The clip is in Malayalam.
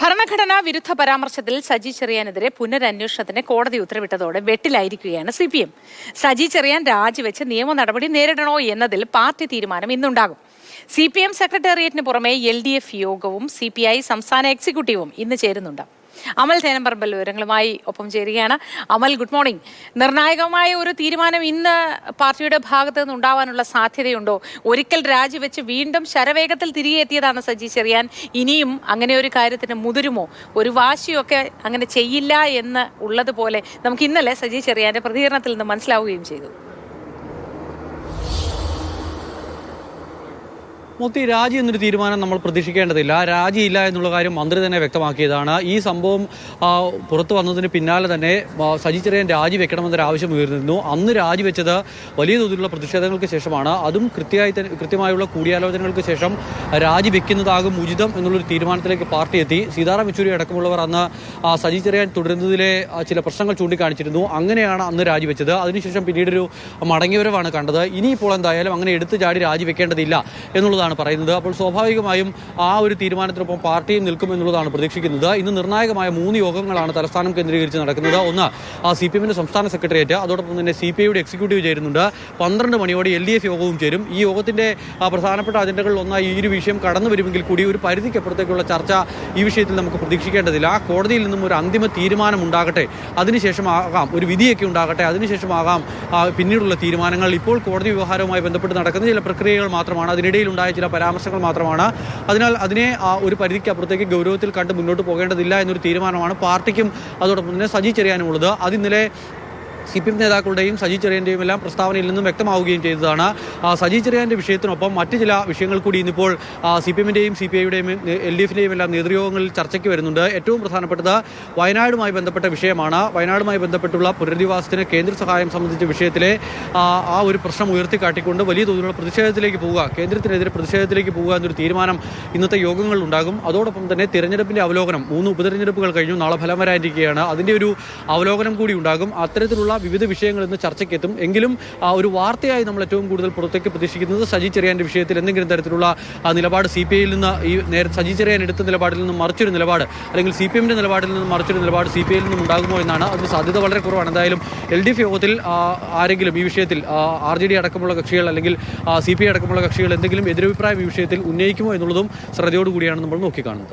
ഭരണഘടനാ വിരുദ്ധ പരാമർശത്തിൽ സജി ചെറിയാനെതിരെ പുനരന്വേഷണത്തിന് കോടതി ഉത്തരവിട്ടതോടെ വെട്ടിലായിരിക്കുകയാണ് CPM. സജി ചെറിയാൻ രാജിവെച്ച് നിയമ നടപടി നേരിടണോ എന്നതിൽ പാർട്ടി തീരുമാനം ഇന്നുണ്ടാകും. CPM സെക്രട്ടേറിയറ്റിന് പുറമെ LDF യോഗവും CPI സംസ്ഥാന എക്സിക്യൂട്ടീവും ഇന്ന് ചേരുന്നുണ്ട്. അമൽ തേനമ്പറമ്പൽ വിവരങ്ങളുമായി ഒപ്പം ചേരുകയാണ്. അമൽ, ഗുഡ് മോർണിംഗ്. നിർണായകമായ ഒരു തീരുമാനം ഇന്ന് പാർട്ടിയുടെ ഭാഗത്ത് നിന്ന് ഉണ്ടാവാനുള്ള സാധ്യതയുണ്ടോ? ഒരിക്കൽ രാജിവെച്ച് വീണ്ടും ശരവേഗത്തിൽ തിരികെ എത്തിയതാണ് സജി ചെറിയാൻ. ഇനിയും അങ്ങനെ ഒരു കാര്യത്തിന് മുതിരുമോ? ഒരു വാശിയൊക്കെ അങ്ങനെ ചെയ്യില്ല എന്ന് ഉള്ളതുപോലെ നമുക്ക് ഇന്നലെ സജി ചെറിയാന്റെ പ്രതികരണത്തിൽ നിന്ന് മനസ്സിലാവുകയും ചെയ്തു. മൊത്തി രാജി എന്നൊരു തീരുമാനം നമ്മൾ പ്രതീക്ഷിക്കേണ്ടതില്ല. രാജിയില്ല എന്നുള്ള കാര്യം മന്ത്രി തന്നെ വ്യക്തമാക്കിയതാണ്. ഈ സംഭവം പുറത്തു വന്നതിന് പിന്നാലെ തന്നെ സജി ചെറിയാൻ രാജിവെക്കണമെന്നൊരു ആവശ്യം ഉയർന്നിരുന്നു. അന്ന് രാജിവെച്ചത് വലിയ തോതിലുള്ള പ്രതിഷേധങ്ങൾക്ക് ശേഷമാണ്. അതും കൃത്യമായുള്ള കൂടിയാലോചനകൾക്ക് ശേഷം രാജിവെക്കുന്നതാകും ഉചിതം എന്നുള്ളൊരു തീരുമാനത്തിലേക്ക് പാർട്ടി എത്തി. സീതാറാം യെച്ചൂരി അടക്കമുള്ളവർ അന്ന് സജി ചെറിയാൻ തുടരുന്നതിലെ ചില പ്രശ്നങ്ങൾ ചൂണ്ടിക്കാണിച്ചിരുന്നു. അങ്ങനെയാണ് അന്ന് രാജിവെച്ചത്. അതിനുശേഷം പിന്നീടൊരു മടങ്ങിവരവാണ് കണ്ടത്. ഇനിയിപ്പോൾ എന്തായാലും അങ്ങനെ എടുത്തു ചാടി രാജിവെക്കേണ്ടതില്ല എന്നുള്ളതാണ് പറയുന്നത്. അപ്പോൾ സ്വാഭാവികമായും ആ ഒരു തീരുമാനത്തിനൊപ്പം പാർട്ടിയും നിൽക്കുമെന്നുള്ളതാണ് പ്രതീക്ഷിക്കുന്നത്. ഇന്ന് നിർണായകമായ 3 യോഗങ്ങളാണ് തലസ്ഥാനം കേന്ദ്രീകരിച്ച് നടക്കുന്നത്. ഒന്ന് CPMന്റെ സംസ്ഥാന സെക്രട്ടേറിയറ്റ്, അതോടൊപ്പം തന്നെ CPIയുടെ എക്സിക്യൂട്ടീവ് ചേരുന്നുണ്ട്. 12 മണിയോടെ LDF യോഗവും ചേരും. ഈ യോഗത്തിന്റെ പ്രധാനപ്പെട്ട അജണ്ടകളിൽ ഒന്നായി ഈ ഒരു വിഷയം കടന്നു വരുമെങ്കിൽ കൂടി ഒരു പരിധിക്കപ്പുറത്തേക്കുള്ള ചർച്ച ഈ വിഷയത്തിൽ നമുക്ക് പ്രതീക്ഷിക്കേണ്ടതില്ല. കോടതിയിൽ നിന്നും ഒരു അന്തിമ തീരുമാനം ഉണ്ടാകട്ടെ, അതിനുശേഷമാകാം ഒരു വിധിയൊക്കെ ഉണ്ടാകട്ടെ, അതിനുശേഷമാകാം പിന്നീടുള്ള തീരുമാനങ്ങൾ. ഇപ്പോൾ കോടതി വ്യവഹാരവുമായി ബന്ധപ്പെട്ട് നടക്കുന്ന ചില പ്രക്രിയകൾ മാത്രമാണ്, അതിനിടയിൽ ഉണ്ടായ ചില പരാമർശങ്ങൾ മാത്രമാണ്. അതിനാൽ അതിനെ ഒരു പരിധിക്ക് അപ്പുറത്തേക്ക് ഗൗരവത്തിൽ കണ്ട് മുന്നോട്ട് പോകേണ്ടതില്ല എന്നൊരു തീരുമാനമാണ് പാർട്ടിക്കും അതോടൊപ്പം തന്നെ സജി ചെറിയാനുമുള്ളത്. അത് ഇന്നലെ CPM നേതാക്കളുടെയും സജി ചെറിയാൻ്റെയും എല്ലാം പ്രസ്താവനയിൽ നിന്നും വ്യക്തമാവുകയും ചെയ്തതാണ്. സജി ചെറിയാൻ്റെ വിഷയത്തിനൊപ്പം മറ്റ് ചില വിഷയങ്ങൾ കൂടി ഇന്നിപ്പോൾ CPMന്റെയും CPIയുടെയും LDFിൻ്റെയും എല്ലാം നേതൃയോഗങ്ങളിൽ ചർച്ചയ്ക്ക് വരുന്നുണ്ട്. ഏറ്റവും പ്രധാനപ്പെട്ടത് വയനാടുമായി ബന്ധപ്പെട്ട വിഷയമാണ്. വയനാടുമായി ബന്ധപ്പെട്ടുള്ള പുനരധിവാസത്തിന് കേന്ദ്ര സഹായം സംബന്ധിച്ച വിഷയത്തിലെ ആ ഒരു പ്രശ്നം ഉയർത്തിക്കാട്ടിക്കൊണ്ട് വലിയ തോതിലുള്ള പ്രതിഷേധത്തിലേക്ക് പോവുക, കേന്ദ്രത്തിനെതിരെ പ്രതിഷേധത്തിലേക്ക് പോവുക എന്നൊരു തീരുമാനം ഇന്നത്തെ യോഗങ്ങളിൽ ഉണ്ടാകും. അതോടൊപ്പം തന്നെ തിരഞ്ഞെടുപ്പിൻ്റെ അവലോകനം, 3 ഉപതെരഞ്ഞെടുപ്പുകൾ കഴിഞ്ഞു, നാളെ ഫലം വരാനിരിക്കുകയാണ്. അതിൻ്റെ ഒരു അവലോകനം കൂടി ഉണ്ടാകും. അത്തരത്തിലുള്ള വിവിധ വിഷയങ്ങൾ ഇന്ന് ചർച്ചയ്ക്കെത്തും. എങ്കിലും ഒരു വാർത്തയായി നമ്മൾ ഏറ്റവും കൂടുതൽ പുറത്തേക്ക് പ്രതീക്ഷിക്കുന്നത് സജി ചെറിയാന്റെ വിഷയത്തിൽ എന്തെങ്കിലും തരത്തിലുള്ള നിലപാട് CPIയിൽ നിന്ന് ഈ സജി ചെറിയാൻ എടുത്ത നിലപാടിൽ നിന്നും മറിച്ചൊരു നിലപാട്, അല്ലെങ്കിൽ CPMന്റെ നിലപാടിൽ നിന്നും മറിച്ചൊരു നിലപാട് CPIയിൽ നിന്നും ഉണ്ടാകുമോ എന്നാണ്. അതിന് സാധ്യത വളരെ കുറവാണ്. എന്തായാലും LDF യോഗത്തിൽ ആരെങ്കിലും ഈ വിഷയത്തിൽ RJD അടക്കമുള്ള കക്ഷികൾ അല്ലെങ്കിൽ CPI അടക്കമുള്ള കക്ഷികൾ എന്തെങ്കിലും എതിരഭിപ്രായം ഈ വിഷയത്തിൽ ഉന്നയിക്കുമോ എന്നുള്ളതും ശ്രദ്ധയോടുകൂടിയാണ് നമ്മൾ നോക്കിക്കാണുന്നത്.